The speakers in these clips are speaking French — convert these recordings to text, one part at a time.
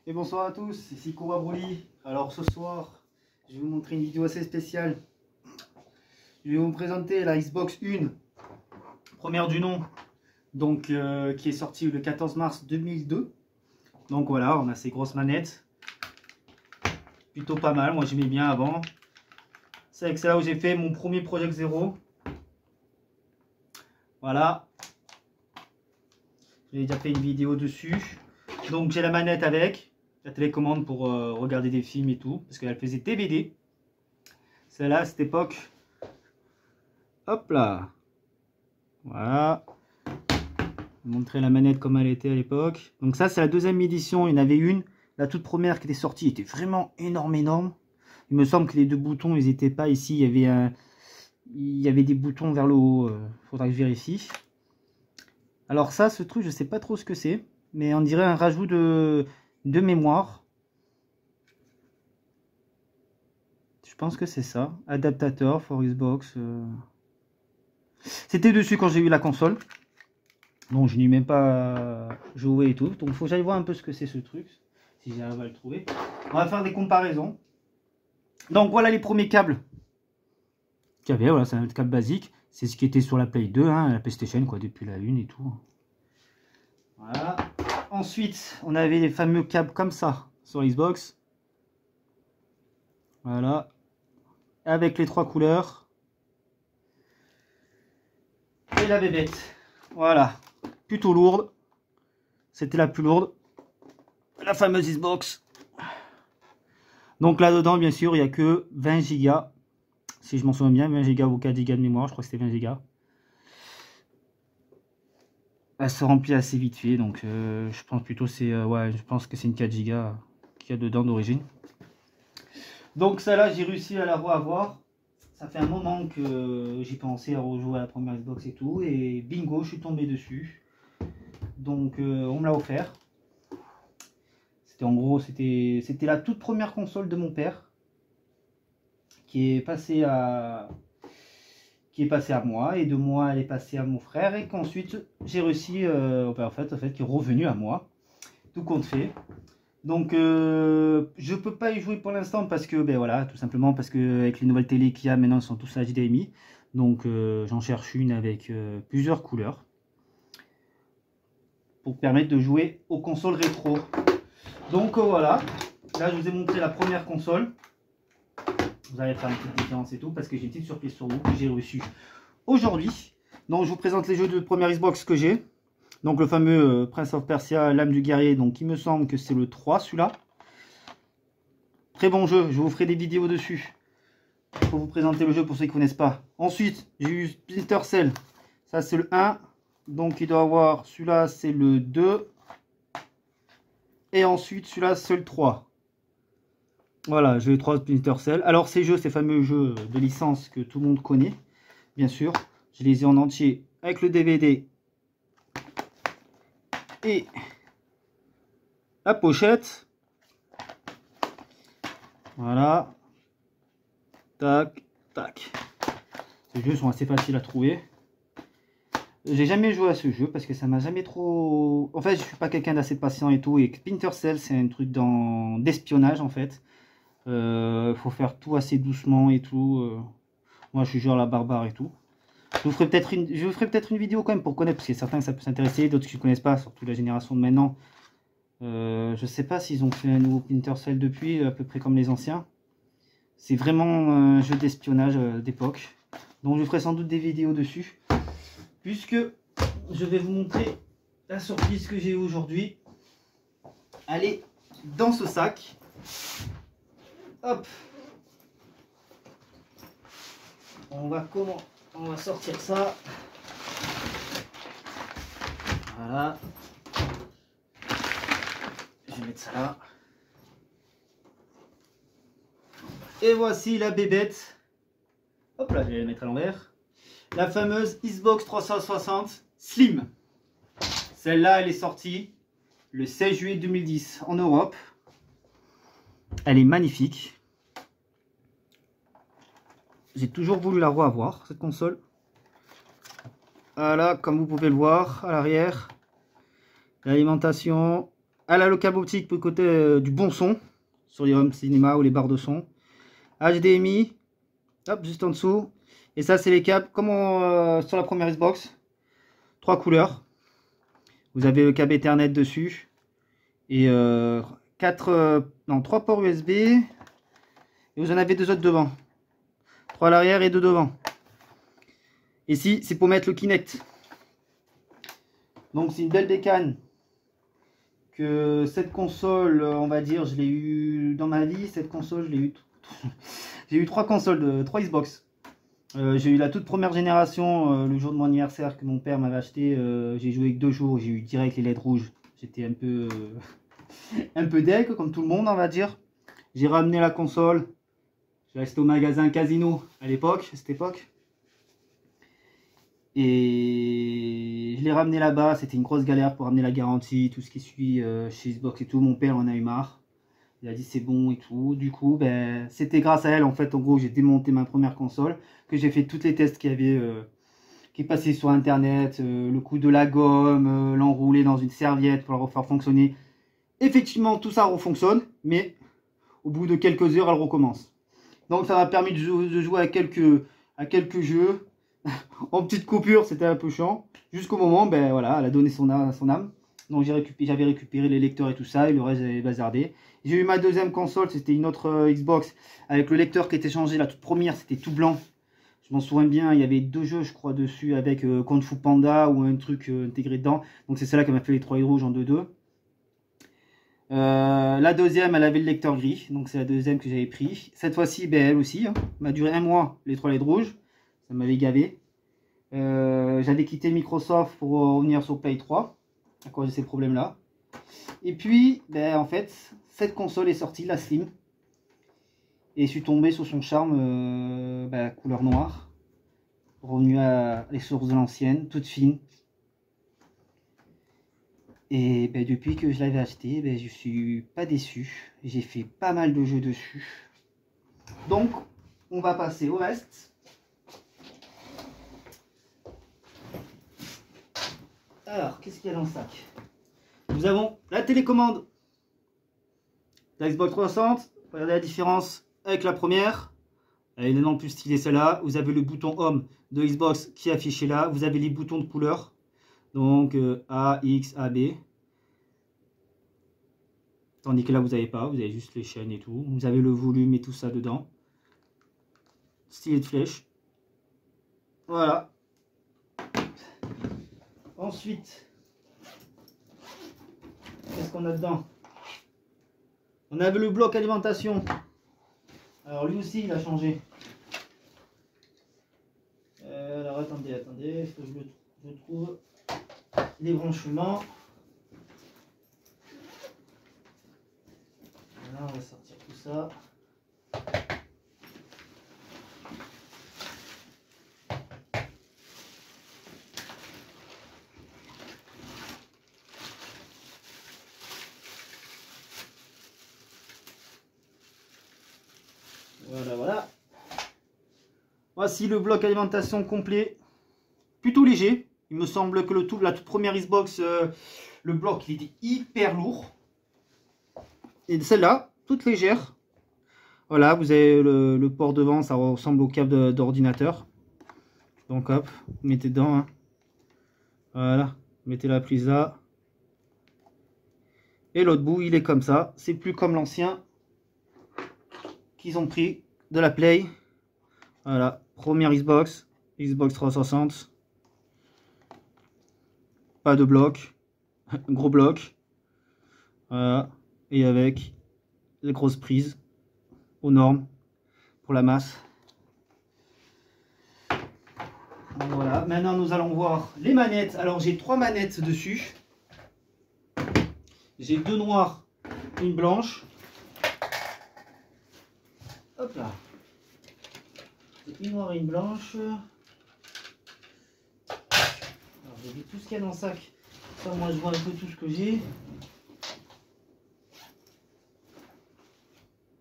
Et bonsoir à tous, ici Cobra Broly. Alors ce soir, je vais vous montrer une vidéo assez spéciale. Je vais vous présenter la Xbox One, première du nom, donc qui est sortie le 14 mars 2002. Donc voilà, on a ces grosses manettes. Plutôt pas mal, moi j'aimais bien avant. C'est avec ça où j'ai fait mon premier Project Zero. Voilà. J'ai déjà fait une vidéo dessus. Donc j'ai la manette avec, la télécommande pour regarder des films et tout, parce qu'elle faisait DVD. Celle-là, à cette époque. Hop là. Voilà. Je vais montrer la manette comme elle était à l'époque. Donc ça, c'est la deuxième édition. Il y en avait une. La toute première qui était sortie était vraiment énorme. Il me semble que les deux boutons, ils n'étaient pas ici. Il y avait des boutons vers le haut. Faudra que je vérifie. Alors ça, ce truc, je sais pas trop ce que c'est. Mais on dirait un rajout de mémoire. Je pense que c'est ça. Adaptateur for Xbox. C'était dessus quand j'ai eu la console. Donc je n'y ai même pas joué et tout. Donc il faut que j'aille voir un peu ce que c'est ce truc. Si j'arrive à le trouver. On va faire des comparaisons. Donc voilà les premiers câbles qu'il y avait. Voilà, c'est un câble basique. C'est ce qui était sur la Play 2, hein, la PlayStation, quoi, depuis la 1 et tout. Voilà. Ensuite, on avait les fameux câbles comme ça sur Xbox. Voilà. Avec les trois couleurs. Et la bébête. Voilà. Plutôt lourde. C'était la plus lourde. La fameuse Xbox. Donc là-dedans, bien sûr, il n'y a que 20 Go. Si je m'en souviens bien, 20 Go ou 4 Go de mémoire. Je crois que c'était 20 Go. Elle se remplit assez vite fait. Donc je pense plutôt ouais, je pense que c'est une 4 Go qu'il y a dedans d'origine. Donc celle-là, j'ai réussi à la revoir. Ça fait un moment que j'y pensais à rejouer à la première Xbox et tout. Et bingo, je suis tombé dessus. Donc on me l'a offert. C'était en gros, c'était la toute première console de mon père. Qui est passée à moi. Et de moi, elle est passée à mon frère. Et qu'ensuite, j'ai réussi, en fait, qui est revenu à moi. Tout compte fait. Donc je peux pas y jouer pour l'instant parce que ben voilà, tout simplement parce que avec les nouvelles télé qu'il y a maintenant, ils sont tous HDMI. Donc j'en cherche une avec plusieurs couleurs pour permettre de jouer aux consoles rétro. Donc voilà, là je vous ai montré la première console. Vous allez faire une petite différence et tout parce que j'ai une petite surprise sur vous que j'ai reçue aujourd'hui. Donc je vous présente les jeux de première Xbox que j'ai. Donc le fameux Prince of Persia, l'âme du guerrier, donc il me semble que c'est le 3 celui-là. Très bon jeu, je vous ferai des vidéos dessus. Pour vous présenter le jeu pour ceux qui ne connaissent pas. Ensuite, j'ai eu Splinter Cell. Ça c'est le 1. Donc il doit avoir, celui-là c'est le 2. Et ensuite celui-là c'est le 3. Voilà, j'ai eu 3 Splinter Cell. Alors ces jeux, ces fameux jeux de licence que tout le monde connaît, bien sûr. Je les ai en entier avec le DVD. Et la pochette. Voilà. Tac, tac. Ces jeux sont assez faciles à trouver. J'ai jamais joué à ce jeu parce que ça m'a jamais trop... En fait, je suis pas quelqu'un d'assez patient et tout. Et Splinter Cell, c'est un truc d'espionnage en fait. Faut faire tout assez doucement et tout. Moi, je suis genre la barbare et tout. Je vous ferai peut-être une vidéo quand même pour connaître, parce qu'il y a certains que ça peut s'intéresser, d'autres qui ne connaissent pas, surtout la génération de maintenant. Je sais pas s'ils ont fait un nouveau Splinter Cell depuis, à peu près comme les anciens. C'est vraiment un jeu d'espionnage d'époque. Donc je ferai sans doute des vidéos dessus. Puisque je vais vous montrer la surprise que j'ai aujourd'hui. Elle est dans ce sac. Hop. On va sortir ça. Voilà. Je vais mettre ça là. Et voici la bébête. Hop là, je vais la mettre à l'envers. La fameuse Xbox 360 Slim. Celle-là, elle est sortie le 16 juillet 2010 en Europe. Elle est magnifique. J'ai toujours voulu la revoir, cette console. Voilà, comme vous pouvez le voir, à l'arrière. L'alimentation, Elle a le câble optique pour le côté du bon son sur les home cinéma ou les barres de son. HDMI, hop, juste en dessous. Et ça, c'est les câbles comme sur la première Xbox. 3 couleurs. Vous avez le câble Ethernet dessus. Et 3 ports USB. Et vous en avez 2 autres devant. 3 à l'arrière et 2 devant. Ici, c'est pour mettre le Kinect. Donc, c'est une belle bécane. Que cette console, on va dire, je l'ai eu dans ma vie. Cette console, je l'ai eu. J'ai eu 3 consoles, 3 Xbox. J'ai eu la toute première génération le jour de mon anniversaire que mon père m'avait acheté. J'ai joué que 2 jours, j'ai eu direct les LED rouges. J'étais un peu deg, comme tout le monde, on va dire. J'ai ramené la console. J'ai acheté au magasin Casino à l'époque, à cette époque. Et je l'ai ramené là-bas. C'était une grosse galère pour ramener la garantie, tout ce qui suit chez Xbox et tout. Mon père en a eu marre. Il a dit c'est bon et tout. Du coup, ben, c'était grâce à elle, en fait, en gros, j'ai démonté ma première console, que j'ai fait tous les tests qu'il y avait, qui passaient sur internet, le coup de la gomme, l'enrouler dans une serviette pour la refaire fonctionner. Effectivement, tout ça refonctionne, mais au bout de quelques heures, elle recommence. Donc ça m'a permis de jouer à quelques jeux. En petite coupure, c'était un peu chiant. Jusqu'au moment, ben voilà, elle a donné son âme. Donc j'avais récupéré les lecteurs et tout ça, et le reste j'avais bazardé. J'ai eu ma deuxième console, c'était une autre Xbox, avec le lecteur qui était changé. La toute première, c'était tout blanc. Je m'en souviens bien, il y avait 2 jeux, je crois, dessus, avec Kung Fu Panda ou un truc intégré dedans. Donc c'est celle-là qui m'a fait les 3 rouges en 2-2. La deuxième, elle avait le lecteur gris, donc c'est la deuxième que j'avais pris. Cette fois-ci, ben, elle aussi, hein, m'a duré 1 mois, les 3 LED rouges. Ça m'avait gavé. J'avais quitté Microsoft pour revenir sur Play 3 à cause de ces problèmes là. Et puis ben, en fait cette console est sortie, la Slim, et je suis tombé sur son charme, ben, couleur noire, revenu à les sources de l'ancienne, toute fine. Et ben, depuis que je l'avais acheté, ben, je suis pas déçu. J'ai fait pas mal de jeux dessus. Donc on va passer au reste. Alors, qu'est-ce qu'il y a dans le sac? Nous avons la télécommande de la Xbox 360. Regardez la différence avec la première. Elle est non plus stylée celle-là. Vous avez le bouton Home de Xbox qui est affiché là. Vous avez les boutons de couleur. Donc A, X, A, B. Tandis que là, vous n'avez pas. Vous avez juste les chaînes et tout. Vous avez le volume et tout ça dedans. Stylet de flèche. Voilà. Ensuite, qu'est-ce qu'on a dedans? On avait le bloc alimentation. Alors lui aussi il a changé. Alors attendez, il faut que je trouve les branchements. Voilà, on va sortir tout ça. Voilà. Voici le bloc alimentation complet. Plutôt léger. Il me semble que la toute première Xbox, le bloc il était hyper lourd. Et celle-là, toute légère. Voilà, vous avez le port devant, ça ressemble au câble d'ordinateur. Donc hop, vous mettez dedans. Hein. Voilà, vous mettez la prise là. Et l'autre bout, il est comme ça. C'est plus comme l'ancien qu'ils ont pris de la Play. Voilà, première Xbox, Xbox 360. Pas de bloc, gros bloc. Voilà, et avec les grosses prises aux normes pour la masse. Voilà, maintenant nous allons voir les manettes. Alors j'ai 3 manettes dessus. J'ai 2 noires, une blanche. Hop là. Une noire et une blanche. Alors j'ai vu tout ce qu'il y a dans le sac. Ça, moi je vois un peu tout ce que j'ai.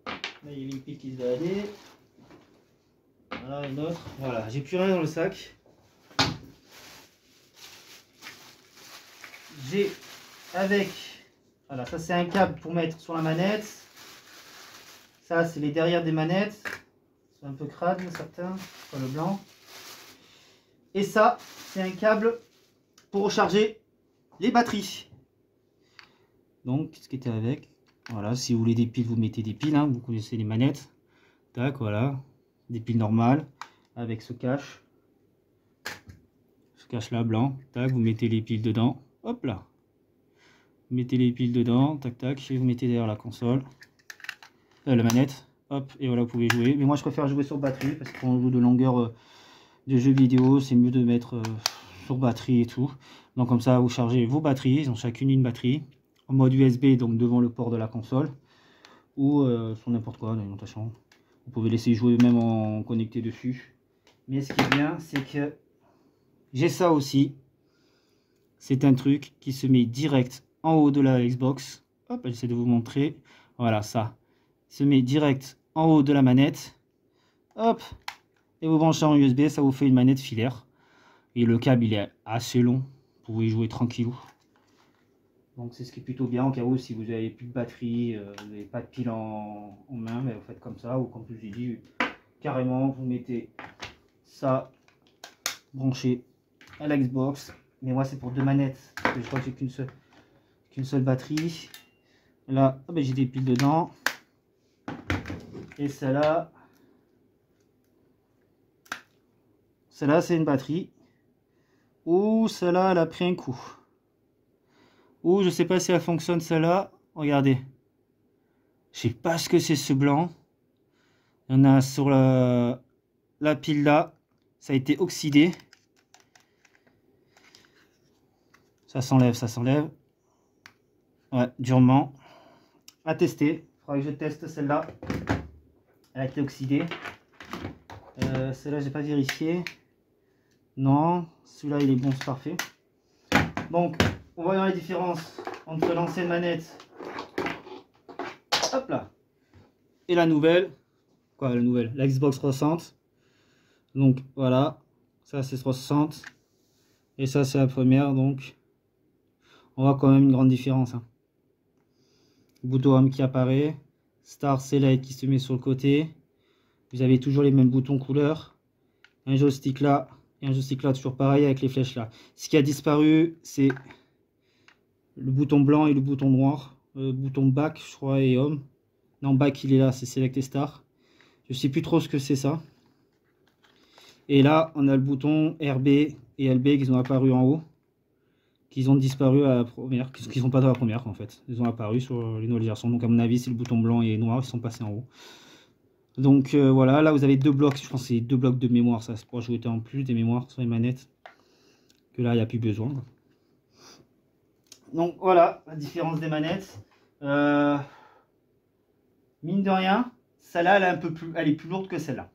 Là il y a une pile qui se baladait. Voilà une autre. Voilà, j'ai plus rien dans le sac. J'ai avec Voilà, ça c'est un câble pour mettre sur la manette. Ça c'est les derrière des manettes. C'est un peu crade certains, sur le blanc. Et ça c'est un câble pour recharger les batteries. Donc ce qui était avec. Voilà, si vous voulez des piles, vous mettez des piles, hein, vous connaissez les manettes. Tac, voilà. Des piles normales avec ce cache. Ce cache là blanc. Tac, vous mettez les piles dedans. Hop là. Vous mettez les piles dedans, tac tac, et vous mettez derrière la console. La manette. Hop, et voilà, vous pouvez jouer. Mais moi je préfère jouer sur batterie parce qu'on joue de longueur de jeux vidéo, c'est mieux de mettre sur batterie et tout. Donc comme ça, vous chargez vos batteries, ils ont chacune une batterie. En mode USB, donc devant le port de la console. Ou sur n'importe quoi, d'alimentation. Vous pouvez laisser jouer même en connecté dessus. Mais ce qui est bien, c'est que j'ai ça aussi. C'est un truc qui se met direct en haut de la Xbox. Hop, j'essaie de vous montrer. Voilà, ça. Se met direct en haut de la manette. Hop. Et vous branchez en USB, ça vous fait une manette filaire. Et le câble, il est assez long. Vous pouvez y jouer tranquillou. Donc c'est ce qui est plutôt bien, en cas où si vous n'avez plus de batterie, vous n'avez pas de pile en main, mais vous faites comme ça, ou comme je vous ai dit, carrément vous mettez ça branché à la Xbox. Mais moi c'est pour deux manettes, parce que je crois que j'ai qu'une seule batterie. Là, oh ben, j'ai des piles dedans. Et celle-là c'est une batterie. Ou celle-là elle a pris un coup. Ou je sais pas si elle fonctionne celle-là. Regardez. Je sais pas ce que c'est ce blanc. Il y en a sur la pile là. Ça a été oxydé. Ça s'enlève, ça s'enlève. Ouais, durement. À tester. Il faudra que je teste celle-là. Elle a été oxydée. Celle-là, j'ai pas vérifié. Non. Celui-là, il est bon, c'est parfait. Donc, on va voir la différence entre l'ancienne manette, hop là, et la nouvelle. Quoi, la nouvelle? La Xbox 360. Donc, voilà. Ça, c'est 360. Et ça, c'est la première. Donc, on voit quand même une grande différence. Hein. Bouton home qui apparaît. Star Select qui se met sur le côté. Vous avez toujours les mêmes boutons couleur. Un joystick là. Et un joystick là, toujours pareil avec les flèches là. Ce qui a disparu, c'est le bouton blanc et le bouton noir. Bouton back, je crois, et home. Non, back, il est là, c'est Select et Star. Je sais plus trop ce que c'est ça. Et là, on a le bouton RB et LB qui ont apparu en haut. Qui ont disparu à la première. Qui sont pas dans la première, en fait. Ils ont apparu sur les nouvelles versions. Donc, à mon avis, c'est le bouton blanc et noir qui sont passés en haut. Donc, voilà. Là, vous avez deux blocs. Je pense que c'est deux blocs de mémoire. Ça, c'est pour ajouter en plus des mémoires sur les manettes. Que là, il n'y a plus besoin. Donc voilà la différence des manettes. Mine de rien, celle-là, elle est plus lourde que celle-là.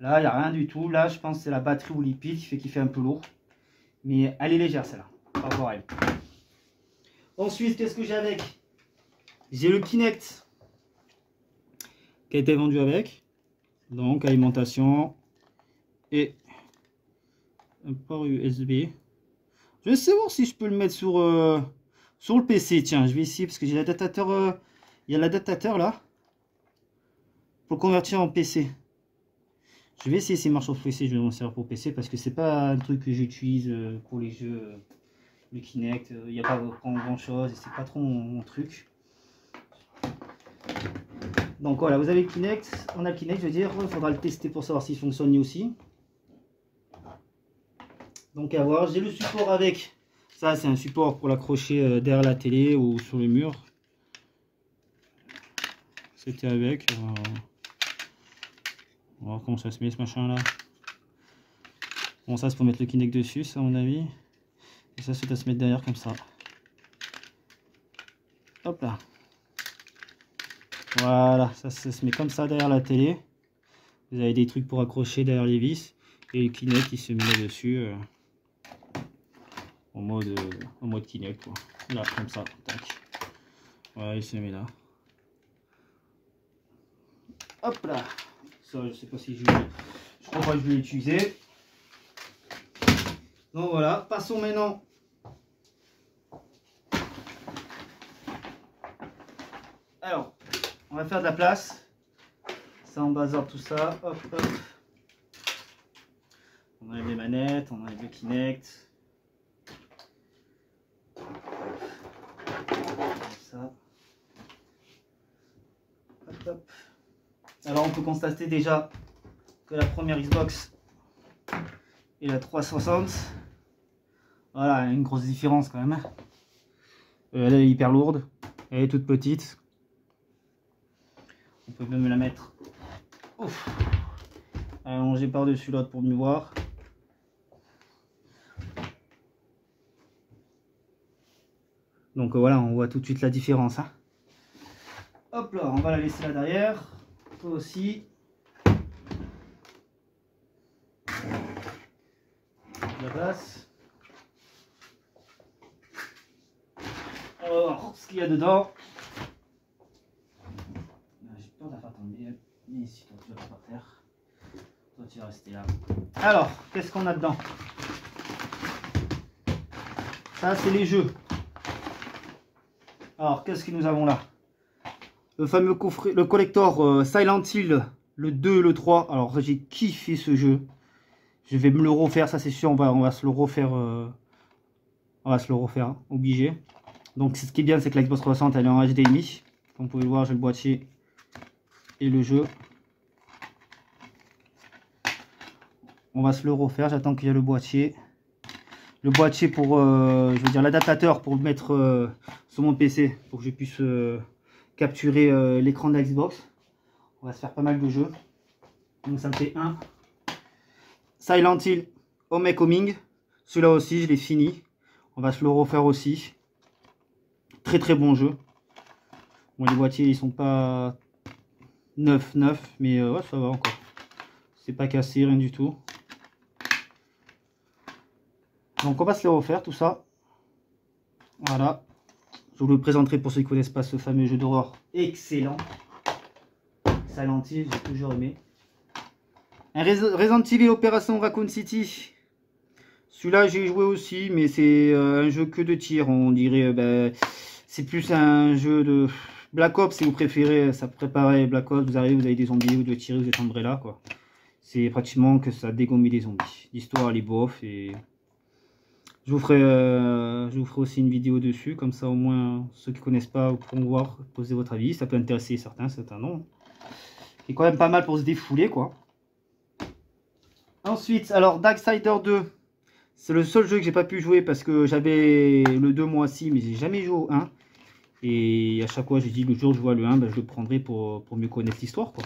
Là, il n'y a rien du tout. Là, je pense que c'est la batterie ou les piles qui fait un peu lourd. Mais elle est légère, celle-là. Par rapport à elle. Ensuite, qu'est-ce que j'ai avec? J'ai le Kinect qui a été vendu avec. Donc, alimentation et un port USB. Je vais savoir si je peux le mettre sur le PC. Tiens, je vais essayer parce que j'ai l'adaptateur. Il y a l'adaptateur là pour convertir en PC. Je vais essayer si ça marche sur PC. Je vais m'en servir pour PC parce que c'est pas un truc que j'utilise pour les jeux. Le Kinect, il n'y a pas grand chose et c'est pas trop mon truc. Donc voilà, vous avez le Kinect. On a le Kinect, je veux dire. Il faudra le tester pour savoir s'il fonctionne lui aussi. Donc à voir, j'ai le support avec. Ça c'est un support pour l'accrocher derrière la télé ou sur le mur. C'était avec. On va voir comment ça se met ce machin là. Bon ça c'est pour mettre le Kinect dessus, ça à mon avis. Et ça c'est à se mettre derrière comme ça. Hop là. Voilà, ça se met comme ça derrière la télé. Vous avez des trucs pour accrocher derrière les vis. Et le Kinect il se met là-dessus. En mode Kinect quoi. Là comme ça, tac. Voilà, il se met là. Hop là. Ça je sais pas si je crois pas que je vais l'utiliser. Donc voilà, passons maintenant Alors, on va faire de la place. Ça, on bazar tout ça. Hop, hop. On enlève les manettes, on enlève le Kinect. Ça. Hop, hop. Alors, on peut constater déjà que la première Xbox et la 360, voilà, une grosse différence quand même. Elle est hyper lourde, elle est toute petite. On peut même la mettre allongée par-dessus l'autre pour mieux voir. Donc voilà, on voit tout de suite la différence. Hein. Hop là, on va la laisser là derrière. Toi aussi. La place. Alors, ce qu'il y a dedans. J'ai peur d'avoir tomber. Viens ici, toi tu vas pas par terre. Toi tu vas rester là. Alors, qu'est-ce qu'on a dedans? Ça, c'est les jeux. Alors, qu'est-ce que nous avons là? Le fameux coffret, le collector Silent Hill, le 2 et le 3. Alors, j'ai kiffé ce jeu. Je vais me le refaire, ça c'est sûr, on va se le refaire. On va se le refaire, hein, obligé. Donc, ce qui est bien, c'est que la Xbox 360, elle est en HDMI. Comme vous pouvez le voir, j'ai le boîtier et le jeu. On va se le refaire, j'attends qu'il y ait le boîtier. Le boîtier pour, je veux dire, l'adaptateur pour le mettre sur mon PC, pour que je puisse capturer l'écran de la Xbox. On va se faire pas mal de jeux. Donc ça me fait un. Silent Hill Homecoming. Celui-là aussi, je l'ai fini. On va se le refaire aussi. Très très bon jeu. Bon, les boîtiers, ils sont pas neufs, mais ouais, ça va encore. C'est pas cassé, rien du tout. Donc on va se les refaire tout ça. Voilà. Je vous le présenterai pour ceux qui ne connaissent pas ce fameux jeu d'horreur excellent. Silent Hill, j'ai toujours aimé. Un Resident Evil Operation Raccoon City. Celui-là j'ai joué aussi, mais c'est un jeu que de tir. On dirait, c'est plus un jeu de Black Ops si vous préférez. Ça préparait Black Ops, vous arrivez, vous avez des zombies, vous devez tirer, vous êtes Umbrella quoi. C'est pratiquement que ça dégomme des zombies. L'histoire elle est bof et je vous ferai aussi une vidéo dessus, comme ça au moins ceux qui ne connaissent pas pourront voir, poser votre avis. Ça peut intéresser certains non. C'est quand même pas mal pour se défouler quoi. Ensuite, alors Darksider 2, c'est le seul jeu que j'ai pas pu jouer parce que j'avais le 2 moi aussi, mais j'ai jamais joué au 1. Et à chaque fois j'ai dit le jour où je vois le 1, je le prendrai pour mieux connaître l'histoire quoi.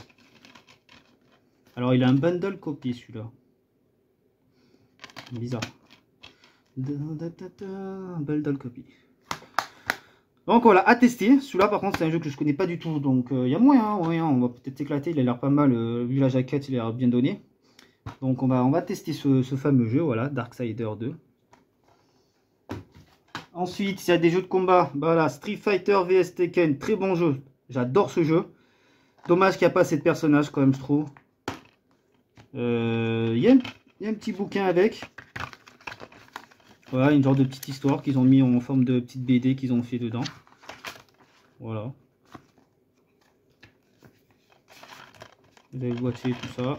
Alors il a un bundle copy celui-là. Bizarre. Bundle copy. Donc voilà, à tester. Celui-là par contre c'est un jeu que je connais pas du tout. Donc il y a moyen, on va peut-être s'éclater. Il a l'air pas mal, vu la jaquette, il a l'air bien donné. Donc on va tester ce fameux jeu, voilà, Darksider 2. Ensuite, il y a des jeux de combat. Voilà, Street Fighter vs Tekken, très bon jeu. J'adore ce jeu. Dommage qu'il n'y a pas assez de personnages quand même, je trouve. Il y a un petit bouquin avec. Voilà, une genre de petite histoire qu'ils ont mis en forme de petite BD qu'ils ont fait dedans. Voilà. Vous avez le boîtier, tout ça.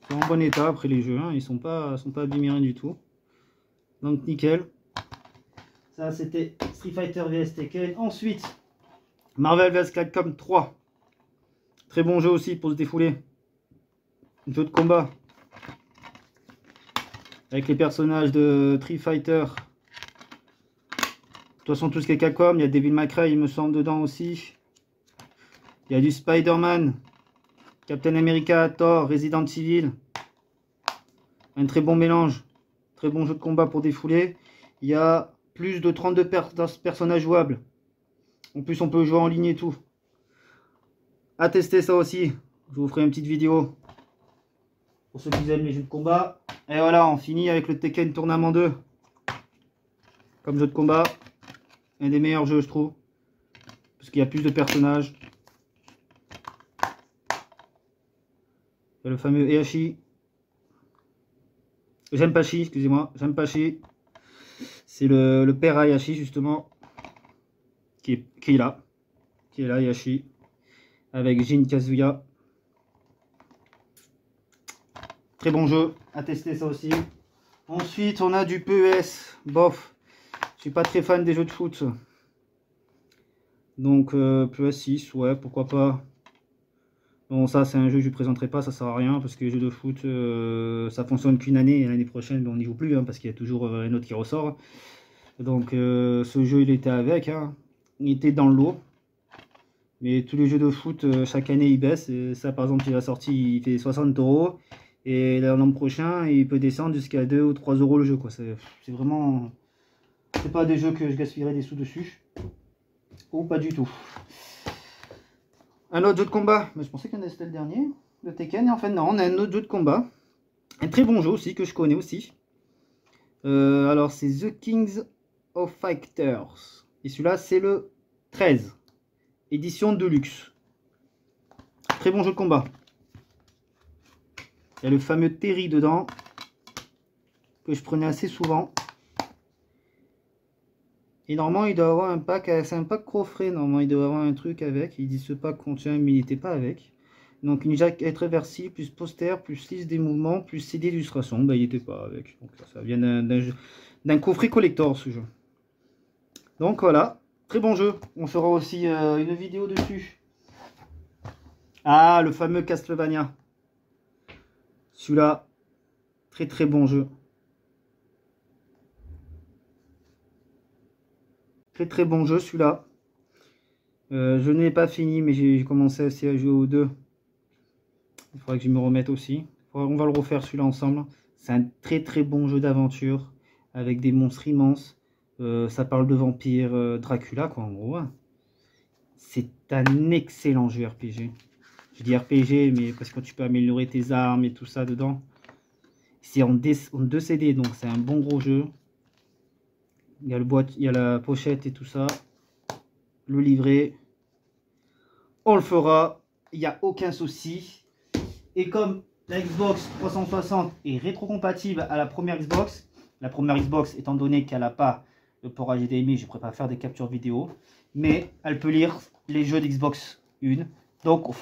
C'est en bon état après les jeux, hein. Ils sont pas abîmés rien du tout. Donc nickel. Ça c'était Street Fighter vs Tekken. Ensuite, Marvel vs Capcom 3. Très bon jeu aussi pour se défouler. Un jeu de combat. Avec les personnages de Street Fighter. De toute façon, tout ce qui est Capcom, il y a Devil May Cry, il me semble, dedans aussi. Il y a du Spider-Man, Captain America, Thor, Resident Evil. Un très bon mélange. Très bon jeu de combat pour défouler. Il y a plus de 32 personnages jouables. En plus, on peut jouer en ligne et tout. À tester ça aussi. Je vous ferai une petite vidéo. Pour ceux qui aiment les jeux de combat. Et voilà, on finit avec le Tekken Tournament 2. Comme jeu de combat. Un des meilleurs jeux, je trouve. Parce qu'il y a plus de personnages. Il y a le fameux Heihachi. J'aime Pachi, excusez-moi. J'aime Pachi. C'est le père Hayashi justement qui est là. Qui est là, Hayashi. Avec Jin Kazuya. Très bon jeu. À tester ça aussi. Ensuite, on a du PES. Bof. Je suis pas très fan des jeux de foot. Donc PES 6, ouais, pourquoi pas. Bon, ça c'est un jeu que je ne présenterai pas, ça sert à rien parce que les jeux de foot ça fonctionne qu'une année et l'année prochaine on n'y joue plus hein, parce qu'il y a toujours un autre qui ressort. Donc ce jeu il était avec, hein. Il était dans le lot. Mais tous les jeux de foot chaque année ils baissent. Et ça par exemple il a sorti, il fait 60 € et l'an prochain il peut descendre jusqu'à 2 ou 3 € le jeu quoi. C'est vraiment. C'est pas des jeux que je gaspillerais des sous dessus. Ou pas du tout. Un autre jeu de combat, mais je pensais qu'on c'était le dernier, le Tekken, et en fait non, on a un autre jeu de combat. Un très bon jeu aussi, que je connais aussi. Alors c'est The Kings of Fighters. Et celui-là c'est le 13. Édition de luxe. Très bon jeu de combat. Il y a le fameux Terry dedans, que je prenais assez souvent. Et normalement il doit avoir un pack, c'est un pack coffret, normalement il doit avoir un truc avec. Il dit ce pack contient, mais il n'était pas avec. Donc une jaquette réversible, plus poster, plus liste des mouvements, plus CD d'illustration, bah il n'était pas avec. Donc ça vient d'un coffret collector ce jeu. Donc voilà, très bon jeu. On fera aussi une vidéo dessus. Ah, le fameux Castlevania. Celui-là, très très bon jeu. Très très bon jeu celui-là. Je n'ai pas fini, mais j'ai commencé aussi à jouer aux deux. Il faudrait que je me remette aussi. On va le refaire celui-là ensemble. C'est un très très bon jeu d'aventure avec des monstres immenses. Ça parle de vampires, Dracula quoi en gros. C'est un excellent jeu RPG. Je dis RPG, mais parce que tu peux améliorer tes armes et tout ça dedans. C'est en 2 CD, donc c'est un bon gros jeu. Il y a il y a la pochette et tout ça. Le livret. On le fera. Il n'y a aucun souci. Et comme la Xbox 360 est rétrocompatible à la première Xbox étant donné qu'elle n'a pas le port HDMI, je ne pourrais pas faire des captures vidéo, mais elle peut lire les jeux d'Xbox 1. Donc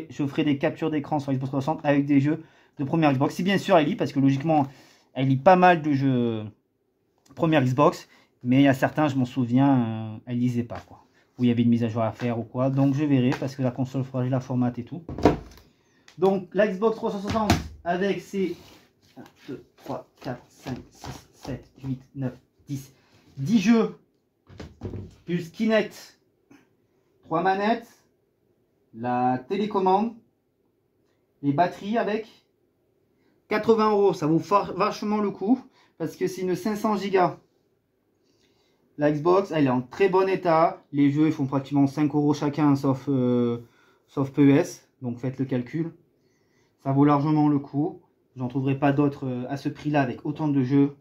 je ferai des captures d'écran sur Xbox 360 avec des jeux de première Xbox. Si bien sûr elle lit, parce que logiquement elle lit pas mal de jeux première Xbox, mais il y a certains, je m'en souviens, elle lisait pas quoi. Où il y avait une mise à jour à faire ou quoi. Donc je verrai parce que la console fera la formate et tout. Donc la Xbox 360 avec ses 1, 2, 3, 4, 5, 6, 7, 8, 9, 10 jeux, plus Kinect, 3 manettes, la télécommande, les batteries avec 80 €. Ça vaut vachement le coup parce que c'est une 500 Go. La Xbox, elle est en très bon état. Les jeux ils font pratiquement 5 € chacun sauf PES. Donc faites le calcul. Ça vaut largement le coup. J'en trouverai pas d'autres à ce prix-là avec autant de jeux,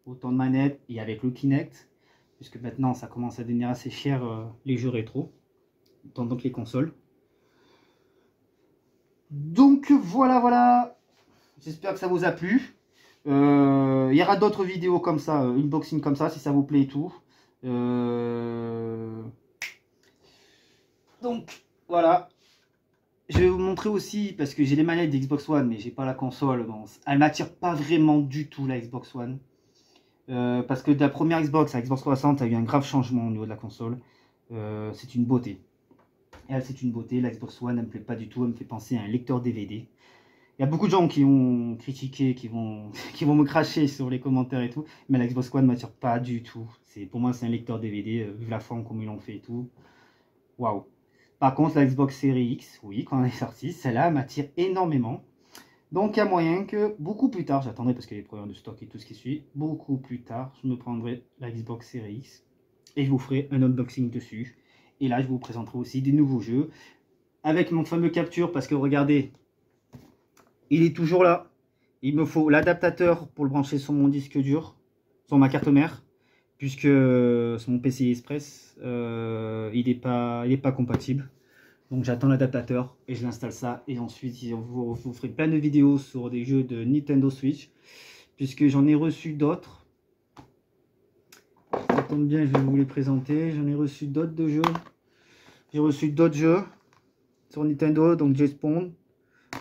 autant de manettes et avec le Kinect. Puisque maintenant ça commence à devenir assez cher les jeux rétro. Autant que les consoles. Donc voilà. J'espère que ça vous a plu. Il y aura d'autres vidéos comme ça, unboxing comme ça, si ça vous plaît et tout. Donc voilà. Je vais vous montrer aussi, parce que j'ai les manettes d'Xbox One, mais j'ai pas la console. Bon, elle m'attire pas vraiment du tout la Xbox One. Parce que de la première Xbox à Xbox 360, il y a eu un grave changement au niveau de la console. C'est une beauté. Elle, c'est une beauté. La Xbox One, elle me plaît pas du tout. Elle me fait penser à un lecteur DVD. Il y a beaucoup de gens qui ont critiqué, qui vont me cracher sur les commentaires et tout. Mais la Xbox One ne m'attire pas du tout. Pour moi, c'est un lecteur DVD, vu la forme comme ils l'ont fait et tout. Waouh. Par contre, la Xbox Series X, oui, quand elle est sortie, celle-là m'attire énormément. Donc, il y a moyen que beaucoup plus tard, j'attendrai parce qu'il y a des problèmes de stock et tout ce qui suit, beaucoup plus tard, je me prendrai la Xbox Series X et je vous ferai un unboxing dessus. Et là, je vous présenterai aussi des nouveaux jeux avec mon fameux capture parce que regardez, il est toujours là. Il me faut l'adaptateur pour le brancher sur mon disque dur, sur ma carte mère. Puisque sur mon PCI Express, il n'est pas compatible. Donc j'attends l'adaptateur et je l'installe ça. Et ensuite, je vous ferai plein de vidéos sur des jeux de Nintendo Switch. Puisque j'en ai reçu d'autres. tombe bien, je vais vous les présenter. J'en ai reçu d'autres de jeux. J'ai reçu d'autres jeux sur Nintendo, donc J-Spawn.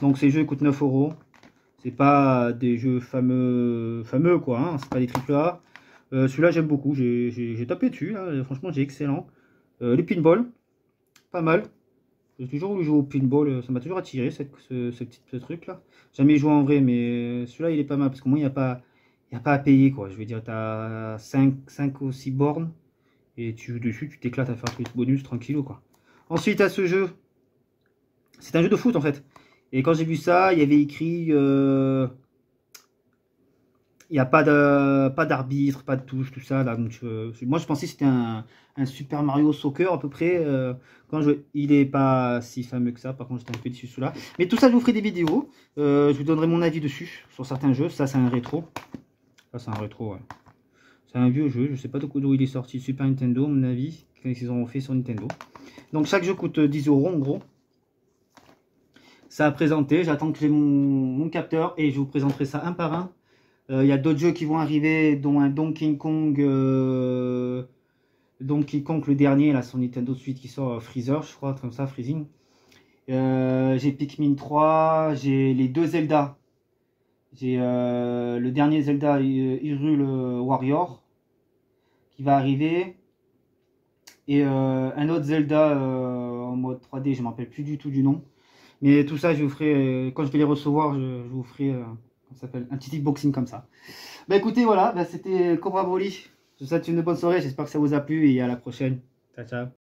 Donc ces jeux coûtent 9 €. C'est pas des jeux fameux quoi, hein. C'est pas des AAA. Celui-là j'aime beaucoup, j'ai tapé dessus, là. Franchement j'ai excellent. Les pinball, pas mal. J'ai toujours voulu jouer au pinball, ça m'a toujours attiré ce petit truc là. Jamais joué en vrai, mais celui-là il est pas mal parce que moi il n'y a pas à payer quoi. Je veux dire, tu as 5 ou 6 bornes et tu joues dessus, tu t'éclates à faire un truc bonus tranquille quoi. Ensuite à ce jeu, c'est un jeu de foot en fait. Et quand j'ai vu ça, il y avait écrit il n'y a pas d'arbitre, pas de touche, tout ça. Là. Donc, moi, je pensais que c'était un Super Mario Soccer à peu près. Il n'est pas si fameux que ça. Par contre, j'étais un peu déçu celui-là. Mais tout ça, je vous ferai des vidéos. Je vous donnerai mon avis dessus, sur certains jeux. Ça, c'est un rétro. Ça, c'est un rétro, ouais. C'est un vieux jeu. Je ne sais pas d'où il est sorti. Super Nintendo, à mon avis. Quand ils ont fait sur Nintendo. Donc, chaque jeu coûte 10 € en gros. Ça a présenté. J'attends que j'ai mon capteur et je vous présenterai ça un par un. Il y a d'autres jeux qui vont arriver, dont un Donkey Kong le dernier, là, sur Nintendo Switch qui sort, Freezer, je crois, comme ça, Freezing. J'ai Pikmin 3, j'ai les 2 Zelda. J'ai le dernier Zelda, Hyrule Warrior, qui va arriver. Et un autre Zelda en mode 3D, je ne me rappelle plus du tout du nom. Mais tout ça, je vous ferai, quand je vais les recevoir, je vous ferai... ça s'appelle un petit unboxing comme ça. Bah écoutez, voilà, bah, c'était Cobra Broly. Je vous souhaite une bonne soirée, j'espère que ça vous a plu et à la prochaine. Ciao, ciao.